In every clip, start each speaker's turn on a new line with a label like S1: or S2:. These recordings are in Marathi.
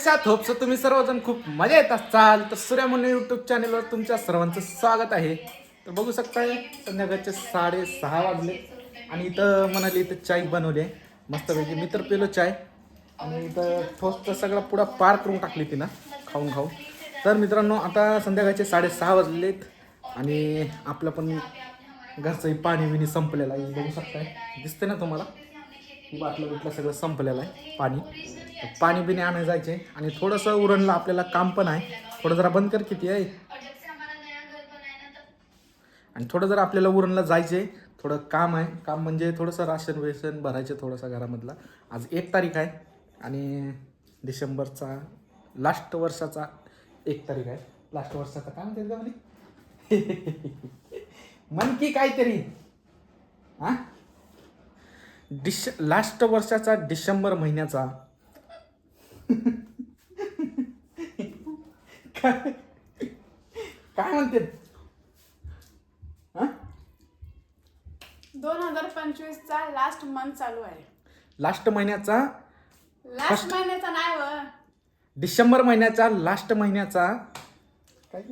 S1: कैसा होप्स तुम्ही सर्वजण खूप मजा येत असाल. तर सूर्या म्हणून युट्यूब चॅनेलवर तुमच्या सर्वांचं स्वागत आहे. तर बघू शकताय संध्याकाळचे 6:30 वाजले आणि इथं म्हणाली इथं चाय बनवली आहे मस्तपैकी. मी तर पेलो चाय आणि इथं ठोस्त सगळा पुढा पार करून टाकली तिनं खाऊन खाऊन. तर मित्रांनो आता संध्याकाळचे 6:30 वाजलेत आणि आपलं पण घरचंही पाणी बिणी संपलेलं आहे. बघू शकताय, दिसते ना तुम्हाला, ही बाटलं बिटलं सगळं संपलेलं आहे पाणी. पाणी बिणी आणायला जायचे आणि थोडंसं उरणला आपल्याला काम पण आहे. थोडं जरा बंद कर किती आहे. आणि थोडं जरा आपल्याला उरणला जायचे, थोडं काम आहे. काम म्हणजे थोडंसं राशन वेशन भरायचे थोडंसं घरामधला. आज 1 तारीख आहे आणि डिसेंबरचा लास्ट वर्षाचा 1 तारीख आहे. लास्ट वर्षाचा काय म्हणते का म्हणे मन की काहीतरी हा लास्ट वर्षाचा डिसेंबर महिन्याचा काय म्हणते
S2: 2025 चा लास्ट मंथ चालू आहे.
S1: लास्ट महिन्याचा
S2: लास्ट महिन्याचा नाही व
S1: डिसेंबर महिन्याचा लास्ट महिन्याचा काय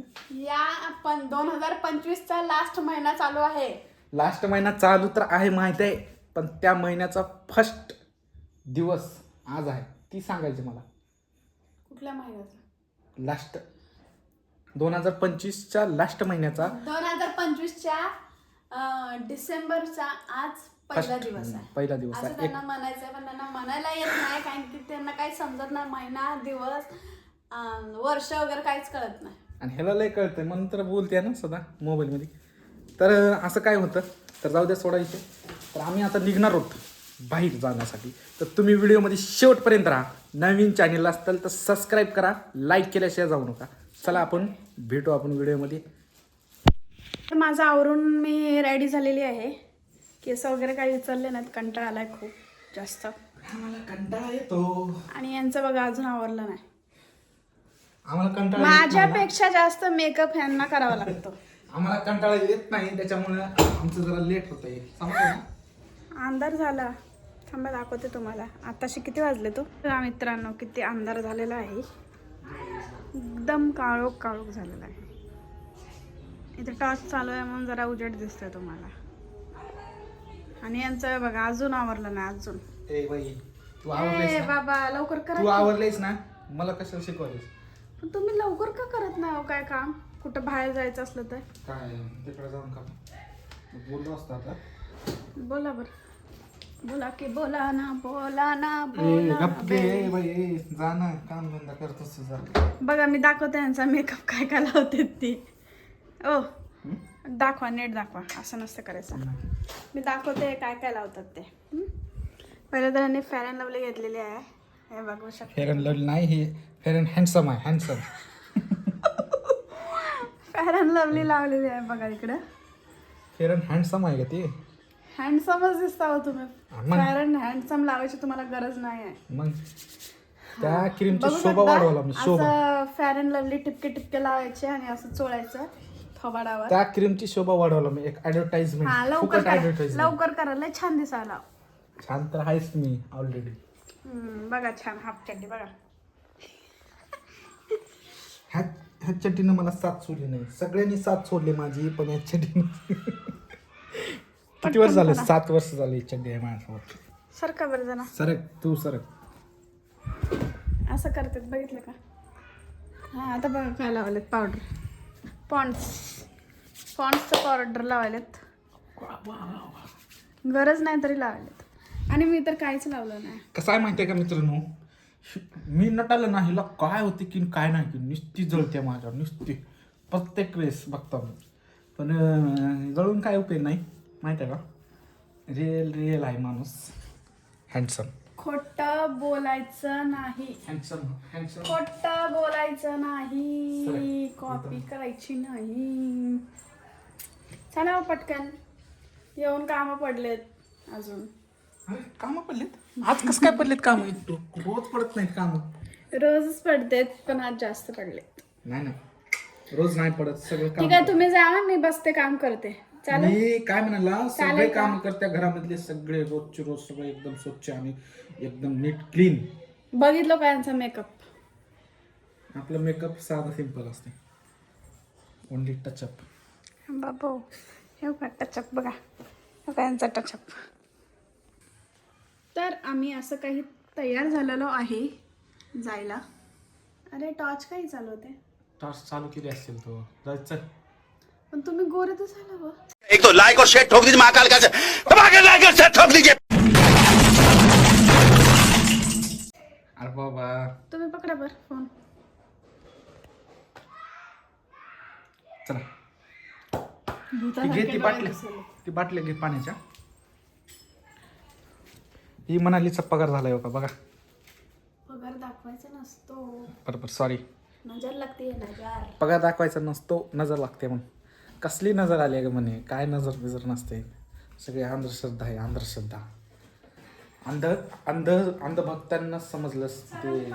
S2: या पण 2025 चा लास्ट महिना चालू आहे.
S1: लास्ट महिना चालू तर आहे माहित आहे, पण त्या महिन्याचा फर्स्ट दिवस आज आहे ती सांगायची मला.
S2: कुठल्या महिन्याचा?
S1: लास्ट 2025च्या लास्ट महिन्याचा
S2: 2025 च्या डिसेंबरचा आज पहिला दिवस आहे.
S1: पहिला दिवस
S2: असं
S1: आहे.
S2: त्यांना म्हणायचं, पण त्यांना म्हणायला येत नाही कारण की त्यांना काही समजत नाही. महिना दिवस वर्ष वगैरे काहीच कळत नाही.
S1: आणि ह्याला लय कळतंय म्हणून तर बोलते ना सदा मोबाईलमध्ये. तर असं काय होतं, तर जाऊ द्या सोडायचे. तर आम्ही आता निघणार आहोत बाहेर जाण्यासाठी. तर तुम्ही व्हिडिओमध्ये शेवटपर्यंत राहा. नवीन चॅनल असतील तर सबस्क्राईब करा, लाईक केल्याशिवाय जाऊ नका. चला आपण भेटू आपण व्हिडिओमध्ये.
S2: तर माझं आवरून मी रेडी झालेली आहे. केस वगैरे काही उचलले नाहीत, कंटाळा आलाय खूप जास्त.
S1: आम्हाला कंटाळा येतो.
S2: आणि यांचं बघा अजून आवरलं नाही.
S1: आम्हाला कंटाळा
S2: माझ्यापेक्षा जास्त मेकअप ह्यांना करावा लागतो.
S1: आम्हाला कंटाळा येत नाही, त्याच्यामुळे आमचं जरा लेट होतंय. समजलं ना?
S2: अंधार झाला, थांबा दाखवते तुम्हाला. आताशी किती वाजले तो मित्रांनो, किती अंधार झालेला आहे. एकदम काळोख काळोख झालेला आहे. इथे टॉर्च चालू आहे म्हणून जरा उजेड दिसतोय तुम्हाला. आणि यांचं बघा अजून आवरलं नाही अजून.
S1: ए बाई, तू आवरलेस
S2: ए
S1: ना?
S2: बाबा लवकर
S1: तू
S2: करा.
S1: आवरलेस ना? मला कशाला शिकवलेस?
S2: पण तुम्ही लवकर का करत नाही हो काय काम? कुठं बाहेर जायचं असलं तर
S1: काय तिकडे जाऊन का बोललो असतो आता.
S2: बोला बर, बोला की बोला ना बोला ना
S1: ए
S2: बोला.
S1: गप्पे बाई, जा ना, काम धंदा करतोस तुझा.
S2: बघा मी दाखवते यांचा मेकअप काय काय लावते ती. ओ दाखवा, नीट दाखवा, असं नसतं करायचं. मी दाखवते काय काय लावतात ते. पहिलं तर यांनी फेअर अँड लवली घेतलेली आहे, हे बघू शकता.
S1: फेअर अँड लवली नाही, हे फेअर अँड हँडसम आहे. हँडसम
S2: फेअर अँड लवली लावलेली आहे बघा इकडं.
S1: फेअर अँड हँडसम आहे का ते?
S2: हँडसमच दिसता हो तुम्ही.
S1: मग?
S2: फेअर अँड हँडसम लावायची तुम्हाला गरज नाही आहे.
S1: मग त्या क्रीमची
S2: बघू
S1: शोभा
S2: शकता,
S1: वाढवला मी. शोभा,
S2: असं फेअर अँड लवली टिपके टिपके लावायचे आणि असं चोळायचं थोबाडावर.
S1: त्या क्रीमची शोभा वाढवला मी. एक
S2: हा
S1: ऍडव्हर्टाइजमेंट,
S2: लवकर
S1: फुकट
S2: करा,
S1: ऍडव्हर्टाइजमेंट.
S2: लवकर करा, लय छान दिसायला.
S1: छान तर आहेच मी ऑलरेडी.
S2: बघा छान हाफ चड्डी बघा.
S1: ह्या चड्डीनं मला साथ सोडली नाही. सगळ्यांनी साथ सोडली माझी, पण या चड्डीनं किती वर्ष झाले? 7 वर्ष झाले चड्डी आहे माझ्यासोबत.
S2: सरका बरं जरा.
S1: सरक तू, सरक.
S2: असं करतात बघितलं का? हा आता बघा काय लावलेत पावडर. पॉन्ड्सचं पावडर लावलेत. गरज नाही तरी लावलेत. आणि मी तर काहीच लावलं नाही.
S1: कसं आहे माहिती आहे का मित्रांनो, मी नटालं ना, हिला काय होते की काय नाही की नुसती जळते माझ्यावर, नुसती प्रत्येक वेळेस बघता मी. पण जळून काय उपयोग नाही माहिती आहे का. रिअल आहे माणूस. हँडसम.
S2: खोटं बोलायचं नाही.
S1: Handsome handsome.
S2: खोटं बोलायचं नाही. कॉपी करायची नाही. चला पटकन, येऊन कामं पडलेत अजून.
S1: अरे कामं पडलेत आज? कसं काय पडलेत काम? रोज पडत नाहीत काम.
S2: रोजच पडतेत, पण आज जास्त पडलेत.
S1: नाही, रोज नाही पडत सगळं काम.
S2: ठीक आहे, तुम्ही जावा, मी बसते काम करते. चालेल.
S1: मी काय म्हणाला, सगळे
S2: चालेल का?
S1: काम करत्या घरामधले सगळे रोजचे रोज सगळे एकदम स्वच्छ आणि एकदम नीट क्लीन.
S2: बघितलं का यांचा मेकअप?
S1: आपलं मेकअप साधा सिंपल असते, ओनली टचअप.
S2: बाबो हे बघा टचअप बघा, बघा यांचा टचअप. तर आम्ही असं काही तयार झालेलो आहे जायला. अरे टॉर्च काही चालवते,
S1: टॉर्च चालू केली असेल तो जायचं.
S2: पण तुम्ही गोरे तर झाला बा.
S3: एक तो लाइक और शेयर ठोक दीजिए महाकाल का लाइक और शेयर ठोक दीजिए.
S1: अरे बाबा
S2: तुम्ही पकडा बर फोन.
S1: चला ती घे, ती बाटली, ती बाटली घे पाण्याच्या. ही मनालीचा पगार झालाय हो का बघा.
S2: पगार दाखवायचा नसतो,
S1: बरोबर, सॉरी.
S2: नजर लागते नजर.
S1: पगार दाखवायचा नसतो, नजर लागते. म्हणून कसली नजर आली आहे म्हणे, काय नजर बिजर नसते. सगळी अंधश्रद्धा आहे, अंधश्रद्धा. अंधभक्तांना समजलं ते.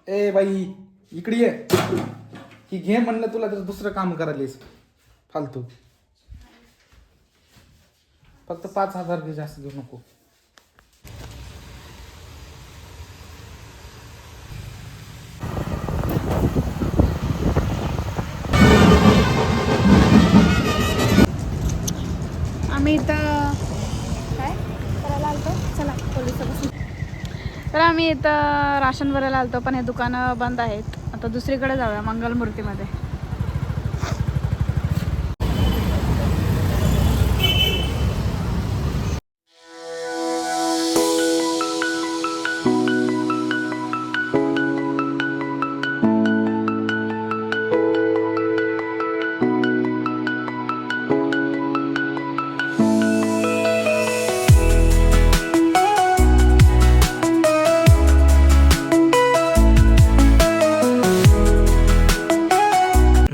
S1: ए बाई इकडे ये, ही घे म्हणलं तुला, तर दुसरं काम करायलीस फालतू. फक्त 5,000 घे, जास्त घेऊ नको.
S2: आम्ही इथं काय करायला आलतो, चला पोलिसापासून. तर आम्ही इथं राशन भरायला आलतो, पण हे दुकानं बंद आहेत. आता दुसरीकडे जाऊया, मंगलमूर्तीमध्ये.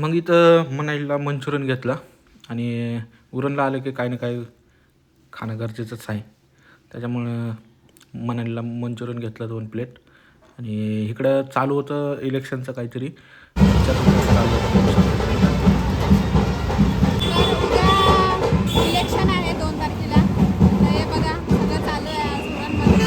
S1: मग इथं मनालीला मंचुरियन घेतलं आणि उरणला आलं की काही ना काही खाणं गरजेचंच आहे. त्याच्यामुळं मनालीला मंचुरियन घेतलं 2 प्लेट. आणि इकडं चालू होतं इलेक्शनचं काहीतरी.
S2: इलेक्शन आहे 2 तारखेला. हे बघा सगळं चालू आहे आज उरणमध्ये.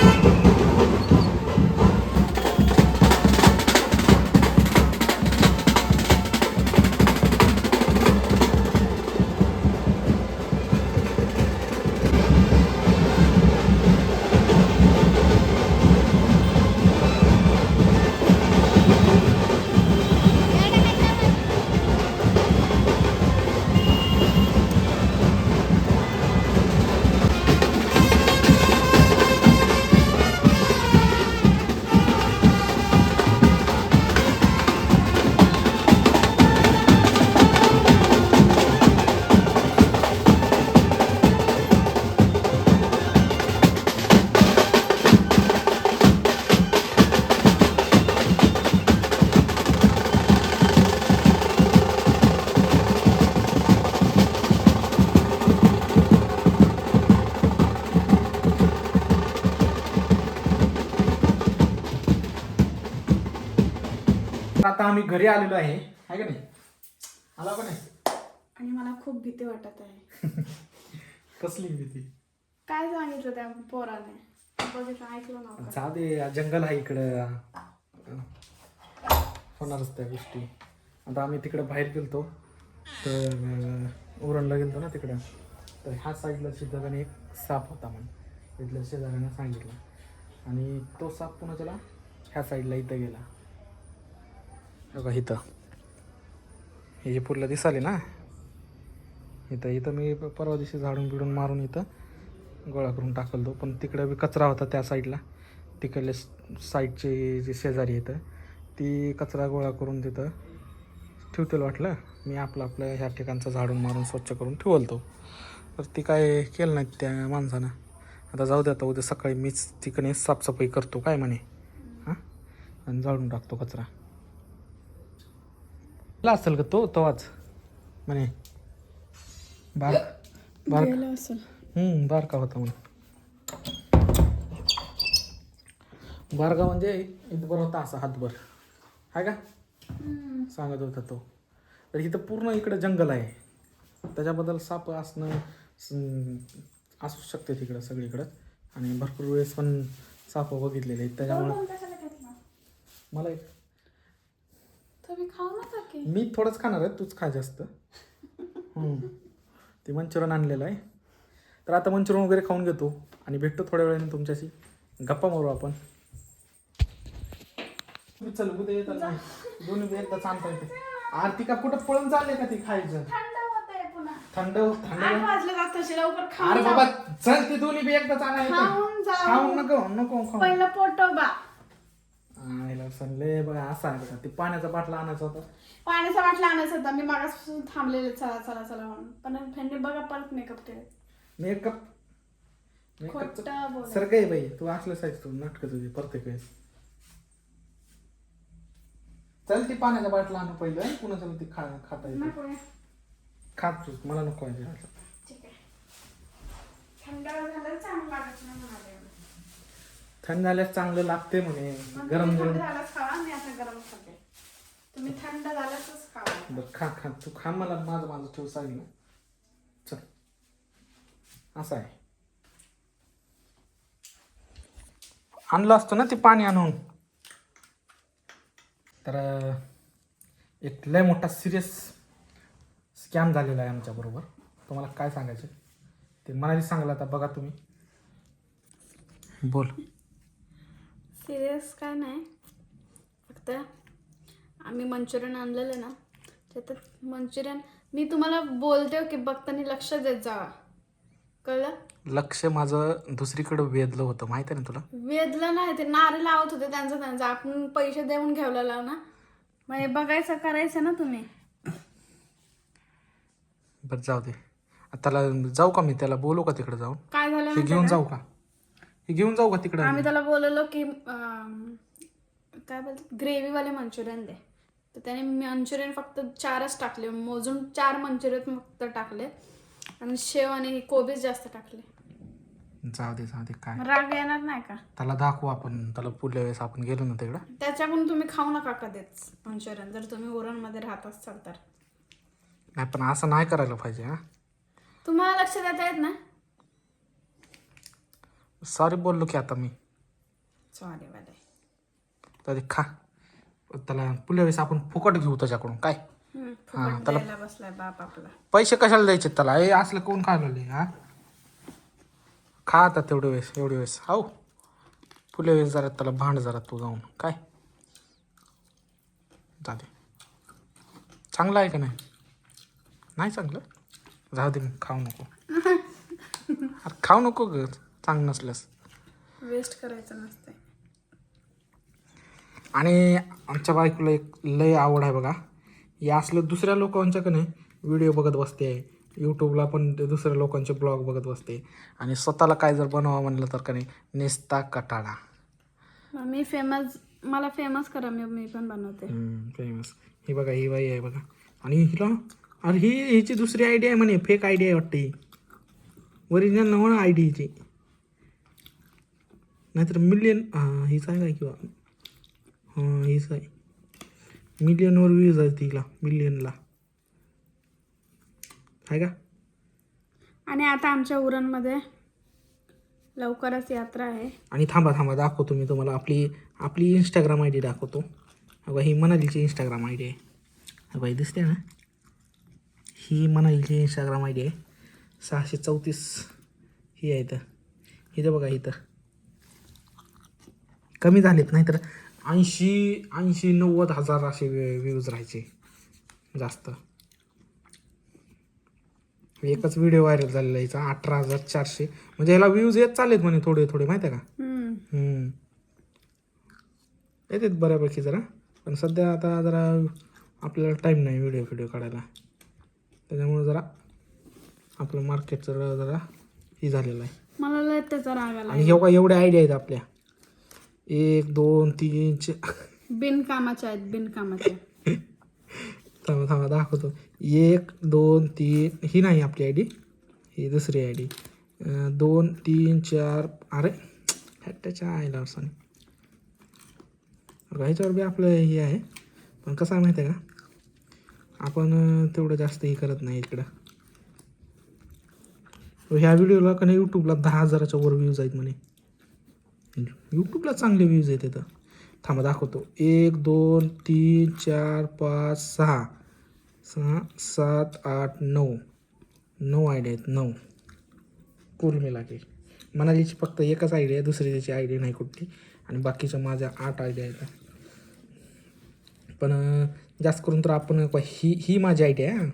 S1: आता आम्ही घरी आलेलो आहे का नाही, आला पण आहे.
S2: आणि मला खूप भीती वाटत आहे.
S1: कसली भीती?
S2: काय सांगितलं त्या पोराने, बघितलं ऐकलं नव्हतं.
S1: जा दे, जंगल आहे इकडं, होणारच त्या गोष्टी. आता आम्ही तिकडं बाहेर गेलतो, तर उरणला गेलतो ना तिकडं, तर ह्या साईडला शेजाऱ्याने एक साप होता म्हणून इथल्या शेजाऱ्याने सांगितलं. आणि तो साप पुन्हा त्याला ह्या साईडला इथं गेला बघा. इथं हे जे पुरला दिसाले ना, इथं इथं मी परवा दिवशी झाडून बिडून मारून इथं गोळा करून टाकलतो. पण तिकडं बी कचरा होता त्या साईडला. तिकडले साईडचे जे शेजारी येतं ती कचरा गोळा करून तिथं ठेवतील वाटलं. मी आपलं ह्या ठिकाणचं झाडून मारून स्वच्छ करून ठेवलतो. तर ती काय केलं नाही त्या माणसानं. आता जाऊ दे, आता उद्या सकाळी मीच तिकडे साफसफाई करतो काय म्हणे, हां, आणि झाडून टाकतो कचरा. असेल का तो तवाच म्हणे बारका होता म्हणून. बारका म्हणजे इथभर होता असा हातभर, आहे का सांगत होता तो. तर इथं पूर्ण इकडं जंगल आहे, त्याच्याबद्दल साप असणं असू शकते तिकडं सगळीकडं. आणि भरपूर वेळेस पण साप बघितलेले आहेत. त्याच्यामुळं मला एक
S2: तुम्ही खाऊ नका की.
S1: मी थोडंच खाणार आहे, तूच खा जास्त. ते मंचुरियन आणलेलं आहे. तर आता मंचुरियन वगैरे खाऊन घेतो आणि भेटतो थोड्या वेळाने तुमच्याशी, गप्पा मारू आपण. चल उद्या येतात नाही दोन्ही बी एकदा आणता येते. आरती का कुठं पळून चालले का ती खायचं?
S2: थंड होतंय पुन्हा.
S1: थंड
S2: 8 वाजले जात तशी लवकर खाऊन
S1: अरे
S2: जा.
S1: बाबा चल ती दोन्ही बी एकदाच आणा
S2: खाऊन
S1: येते.
S2: जा.
S1: खाऊन नको खाऊ.
S2: पहिलं पोटोबा.
S1: आईला सणले बघा असं आहे बघा. ते पाण्याचा बाटला आणायचा होता.
S2: पाण्याचा बाटला आणायचा होता. मी मागासपासून थांबलेले चला चला चला म्हणून. पण फ्रेंडने बघा परत मेकअप केले.
S1: मेकअप
S2: खोटं बोल.
S1: सर काय बाई तू असलं साईज तू नाटक तुझी प्रत्येक वेळेस. चल ती पाण्याचा बाटला आणू पहिलं, पुन्हा चल ती खाता येते.
S2: नको आहे.
S1: खात तू, मला नको आहे.
S2: ठीक आहे. थंड झालं चांगलं लागत नाही म्हणाले.
S1: थंड झाल्यास चांगलं लागते म्हणे.
S2: मग
S1: गरम
S2: तुम्ही
S1: गरम
S2: थंड झालंच खावा, मी आता गरम खाते. तुम्ही थंड झाल्याच खावा.
S1: बरं खा तू खा, मला माझं ठेव सांगितलं. चल असं आहे. आणलं असतं ना ते पाणी आणून. तर एक लय मोठा सिरियस स्कॅम झालेला आहे आमच्याबरोबर. तुम्हाला काय सांगायचं ते मनाली सांगाल आता बघा तुम्ही. बोल.
S2: सिरियस काय नाही, फक्त आम्ही मंचुरियन आणलेलं ना, त्याच्यात मंचुरियन मी तुम्हाला बोलते की बघताना लक्ष देत जावा, कळलं?
S1: लक्ष माझं दुसरीकडे वेधलं होतं माहिती आहे ना तुला.
S2: वेदलं नाही, ते नारे लावत होते त्यांचं आपण पैसे देऊन घेवलेलं ना, मग हे बघायचं करायचं ना तुम्ही.
S1: बरं जाऊ दे. त्याला जाऊ का मी त्याला बोलू का तिकडे जाऊन?
S2: काय झालं
S1: हे
S2: माहिती
S1: घेऊन
S2: का?
S1: जाऊ का? हे घेऊन जाऊ का तिकडे?
S2: आम्ही त्याला बोललो की काय बोलतात ग्रेव्हीवाले मंचुरियन दे, तर त्याने मंचुरियन फक्त 4च टाकले, मोजून 4 मंचुरियन फक्त टाकले आणि शेव आणि कोबीज जास्त टाकले.
S1: जाऊ दे काय
S2: मग राग येणार नाही का?
S1: त्याला दाखवू आपण. त्याला पुढल्या वेळेस आपण गेलो ना तिकडं.
S2: त्याच्याकडून तुम्ही खाऊ नका कधीच मंचुरियन, जर तुम्ही उरणमध्ये राहत असाल तर.
S1: नाही पण असं नाही करायला पाहिजे. हा
S2: तुम्हाला लक्ष देता येत ना.
S1: सॉरी बोललो की आता मी.
S2: सॉरी वाले.
S1: तर खा. त्याला पुढल्या वेळेस आपण फुकट घेऊ त्याच्याकडून काय.
S2: फुकट द्यायला बसलाय बाप आपला.
S1: पैसे कशाला द्यायचे त्याला? हे असलं कोण खायला? हा खा आता एवढी वेळेस हो. पुढल्या वेळेस जरा त्याला भांड जरा तू जाऊन काय. चालेल. चांगलं आहे का नाही? नाही चांगलं. जाऊ दे मग खाऊ नको. अरे खाऊ नको ग चांगलं नसल्यास.
S2: वेस्ट करायचं नसतंय.
S1: आणि आमच्या बायकोला एक लय आवड आहे बघा. हे असलं दुसऱ्या लोकांच्याकडे व्हिडिओ बघत बसते, यूट्यूबला पण ते दुसऱ्या लोकांचे ब्लॉग बघत बसते आणि स्वतःला काय जर बनवा म्हणलं तर का नाही नेसता कटाळा.
S2: मला फेमस करा, मी पण बनवते.
S1: फेमस. ही बघा ही बाई आहे बघा. आणि हिला अरे हिची दुसरी आयडिया आहे म्हणे, फेक आयडिया आहे वाटते. ओरिजिनल नव्हतं आयडी हिची. नाहीतर मिलियन हीच आहे काय किंवा हीच आहे. मिलियनवर व्ह्यूज आहे तिला, मिलियनला आहे का.
S2: आणि आता आमच्या उरणमध्ये लवकरच यात्रा आहे.
S1: आणि थांबा दाखवतो मी तुम्हाला आपली इंस्टाग्राम आय डी दाखवतो. अगं ही मनालीची इंस्टाग्राम आय डी आहे. अगं दिसते ना, ही मनालीची इंस्टाग्राम आय डी आहे. 634 ही आहे. इथं इथं बघा, इथं कमी झालेत, नाहीतर 80-90 हजार असे व्ह्यूज राहायचे जास्त. एकच व्हिडिओ व्हायरल झालेला याचा 18,400. म्हणजे ह्याला व्ह्यूज येत चाललेत म्हणे थोडे माहिती आहे का. येतात बऱ्यापैकी जरा. पण सध्या आता जरा आपल्याला टाईम नाही व्हिडिओ काढायला, त्याच्यामुळे जरा आपलं मार्केटचं जरा हे झालेलं आहे.
S2: मला लय त्याचा राग आला.
S1: आणि एवढ्या आयडिया आहेत आपल्या. 1 2 3
S2: बिनकामाच्या आहेत, बिनकामाच्या.
S1: थांबा दाखवतो. 1 2 3 ही नाही आपली आय डी, ही दुसरी आय डी. 2 3 4 अरे त्याच्या आयला असं ह्याच्यावर बी आपलं हे आहे. पण कसं आहे माहिती आहे का, आपण तेवढं जास्त हे करत नाही इकडं. ह्या व्हिडिओला का नाही यूट्यूबला 10,000च्या वर व्ह्यूज आहेत म्हणे. यूट्यूबला चांगले व्ह्यूज आहेत इथं. थांबा दाखवतो. 1 2 3 4 5 6 6 7 8 9 9 आयडिया आहेत. 9 कुल मिला के. मनालीची फक्त एकच आयडिया आहे, दुसरी त्याची आयडिया नाही कुठली. आणि बाकीच्या माझ्या 8 आयडिया आहेत. पण जास्त करून तर आपण ही माझी आयडिया आहे.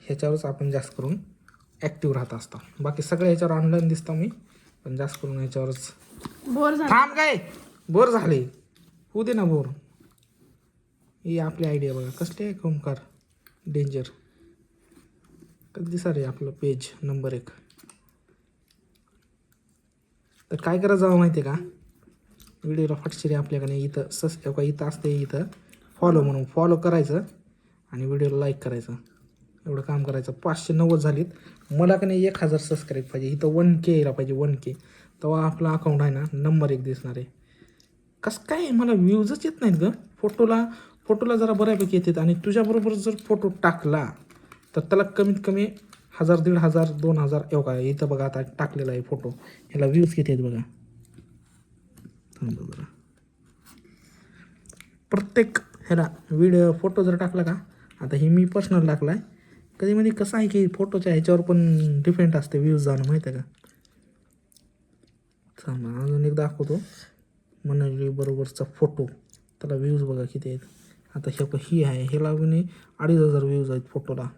S1: ह्याच्यावरच आपण जास्त करून ॲक्टिव्ह राहत असतो. बाकी सगळ्या ह्याच्यावर ऑनलाईन दिसतो मी, पण जास्त करून ह्याच्यावरच.
S2: बोर झालं.
S1: थांब काय बोर झाले, होऊ दे ना बोर. ही आपली आयडिया बघा कसली आहे. ओमकार डेंजर. कधी सारे आपलं पेज नंबर 1. तर काय करायचं जावं माहिती आहे का, व्हिडिओला फटशिरी आपल्याकडे इथं इथं असते, इथं फॉलो म्हणून फॉलो करायचं आणि व्हिडिओला लाईक करायचं. एवढं काम करायचं. 590 झालीत. मला का नाही 1000 सबस्क्राईब पाहिजे. इथं 1K यायला पाहिजे. 1K तेव्हा आपला अकाउंट आहे ना नंबर 1 दिसणार आहे. कसं काय मला व्ह्यूजच येत नाहीत ग. फोटोला जरा बऱ्यापैकी येतात. आणि तुझ्याबरोबर जर फोटो टाकला तर त्याला कमीत कमी 1000 1500 2000 एवढा इथं बघा. आता टाकलेला आहे फोटो, ह्याला व्ह्यूज किती आहेत बघा. थांबा जरा. प्रत्येक ह्याला व्हिडिओ फोटो जर टाकला का, आता ही मी पर्सनल टाकला आहे. कधीमध्ये कसं आहे की फोटोच्या ह्याच्यावर पण डिपेंड असते व्ह्यूज जाणं, माहिती आहे का. थांबा अजून एक दाखवतो. मनाली बरोबरचा फोटो, त्याला व्ह्यूज बघा किती आहेत. आता ही आहे, ह्याला पण 2500 व्ह्यूज आहेत फोटोला.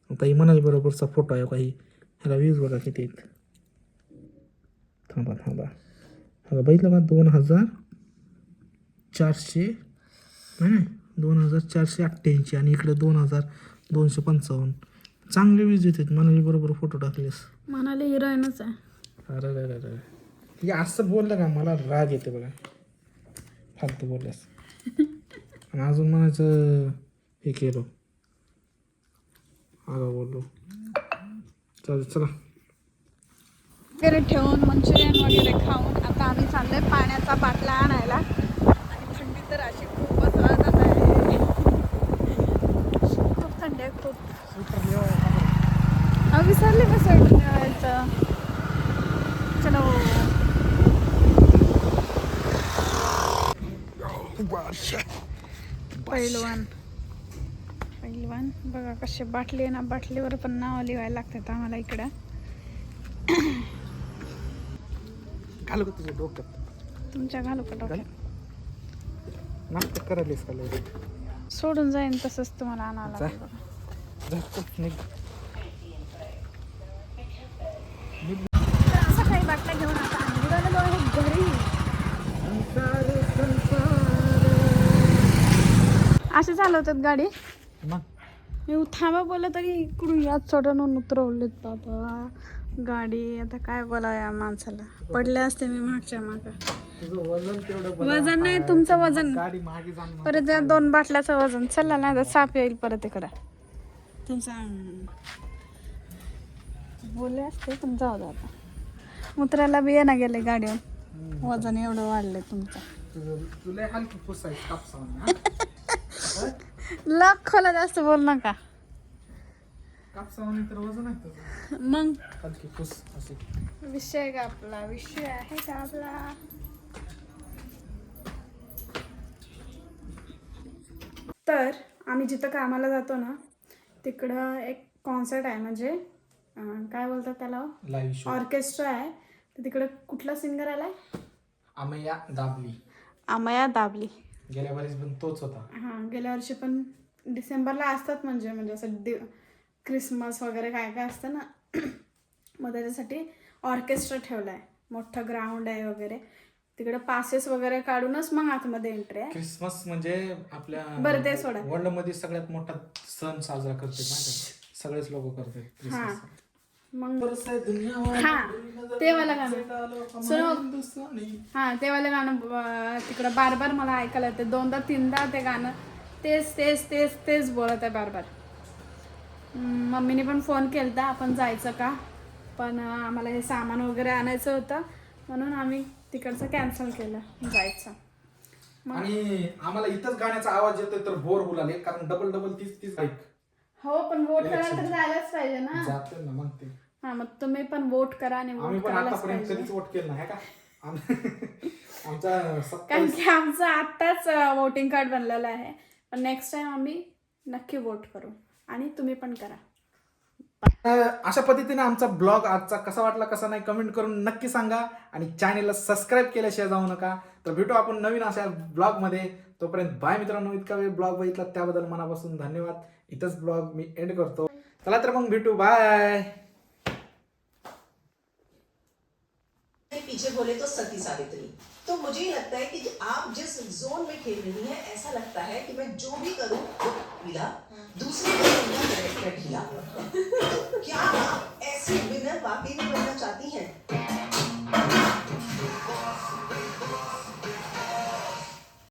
S1: आता ही मनाली बरोबरचा फोटो आहे काही, ह्याला व्ह्यूज बघा किती आहेत. थांबा बघितलं का 2400 नाही 2488 आणि इकडे 2255. चांगले व्ह्यूज येतात मनाली बरोबर फोटो टाकलेस.
S2: म्हणाले हिरोईनच आहे.
S1: अरे हे असं बोललं का मला राग येते बघा, फालतू बोलल्यास. आणि अजून म्हणायचं हे केलं, आगा बोललो. चला
S2: वगैरे ठेवून मंचुरियन वगैरे खाऊन आता आम्ही चाललोय पाण्याचा बाटला आणायला. आणि थंडी तर अशी खूपच वाजत आहे. खूप थंडी आहे खूप. विसरले का स्वेटर ठेवायचं. चलो पहिलवान बघा कशी बाटली आहे ना, बाटलीवर पण नाव लिहायला लागतात आम्हाला इकडं.
S1: घालू का तुझ्या डोक्यात,
S2: तुमच्या घालू का डोक्यात.
S1: नाटक करायलीस का लय.
S2: सोडून जाईन तसंच तुम्हाला आणावं लागेल बघा. असं काही बाटल्या घेऊन आता आम्ही निघालेलो आहे घरी. असे चालवतात गाडी.
S1: मग
S2: मी थांबा बोललं तरी इकडून याच चढून उतरवलेत बाबा गाडी. आता काय बोलावं या माणसाला. पडले असते मी मागच्या मागं. वजन नाही तुमचं वजन,
S1: गाडी मागे जाऊन
S2: परत या 2 बाटल्याचं वजन. चला नाही तर साप येईल परत इकडं. तुमचा बोलले असते पण जाऊ दे आता. उतरायला बी येणं गेले गाडीवर. वजन एवढं वाढलंय तुमचं.
S1: तुला हलकी पुसायची कापसावर.
S2: लाख खोला जास्त बोल नका.
S1: कापसावर तर वजन आहे तुझं.
S2: मग
S1: हलकी पुस असे.
S2: विषय का आपला, विषय आहे का आपला. तर आम्ही जिथं कामाला जातो ना तिकडं एक कॉन्सर्ट आहे. म्हणजे काय बोलतात त्याला,
S1: लाईव्ह शो,
S2: ऑर्केस्ट्रा आहे. तर तिकडं कुठला सिंगर आलाय,
S1: अमया दाबली. गेल्या वर्षी पण तोच होता.
S2: हां गेल्या वर्षी पण डिसेंबरला असतात. म्हणजे असं क्रिसमस वगैरे काय काय असतं ना. मग त्याच्यासाठी ऑर्केस्ट्रा ठेवला आहे. मोठं ग्राउंड आहे वगैरे. तिकडे पासेस वगैरे काढूनच मग आतमध्ये एंट्री आहे.
S1: क्रिसमस म्हणजे आपल्या
S2: बरं ते सोडा.
S1: वर्ल्ड मध्ये सगळ्यात मोठा सण साजरा करते माहिती, सगळेच लोक करतात
S2: हां
S1: क्रिसमस.
S2: मग हां ते वाला गाणं हां ते वालं गाणं तिकडं बार बार मला ऐकायला येते. 2दा 3दा ते गाणं तेच बोलत आहे बार बार. मम्मीने पण फोन केलता आपण जायचं का, पण आम्हाला हे सामान वगैरे आणायचं होतं म्हणून आम्ही तिकडचं कॅन्सल केलं जायचं.
S1: आणि आम्हाला इथंच गाण्याचा आवाज येतोय तर बोर होऊ लागले, कारण डबल तीच ऐक.
S2: हो पण वोट करायला तर जायलाच पाहिजे ना.
S1: जाते ना मग ते.
S2: हा मग तुम्ही पण वोट करा आणि
S1: आम्ही
S2: वोट
S1: पण
S2: करायलाच
S1: आतापर्यंत
S2: पाहिजे.
S1: कधीच वोट केलं नाही का. आमचा
S2: कारण की आमचं आत्ताच वोटिंग कार्ड बनलेलं आहे. पण नेक्स्ट टाइम आम्ही नक्की वोट करू आणि तुम्ही पण करा.
S1: अशा पद्धतीने आमचा ब्लॉग आजचा कसा वाटला कसा नाही कमेंट करून नक्की सांगा आणि चॅनेलला सबस्क्राईब केल्याशिवाय जाऊ नका. तर भेटू आपण नवीन अशा ब्लॉगमध्ये. तोपर्यंत बाय मित्रांनो. इतका वेळ ब्लॉग बघितला त्याबद्दल मनापासून धन्यवाद. इथंच ब्लॉग मी एंड करतो. चला तर मग भेटू. बाय.
S4: पीछे बोले तो सती सावित्री. तो मुझे ही लगता है कि आप जिस जोन में खेल रही हैं ऐसा लगता है कि मैं जो भी करूं वो ढीला, दूसरे को उनका कैरेक्टर ढीला. तो क्या आप ऐसी विनर वाकई में बनना चाहती हैं?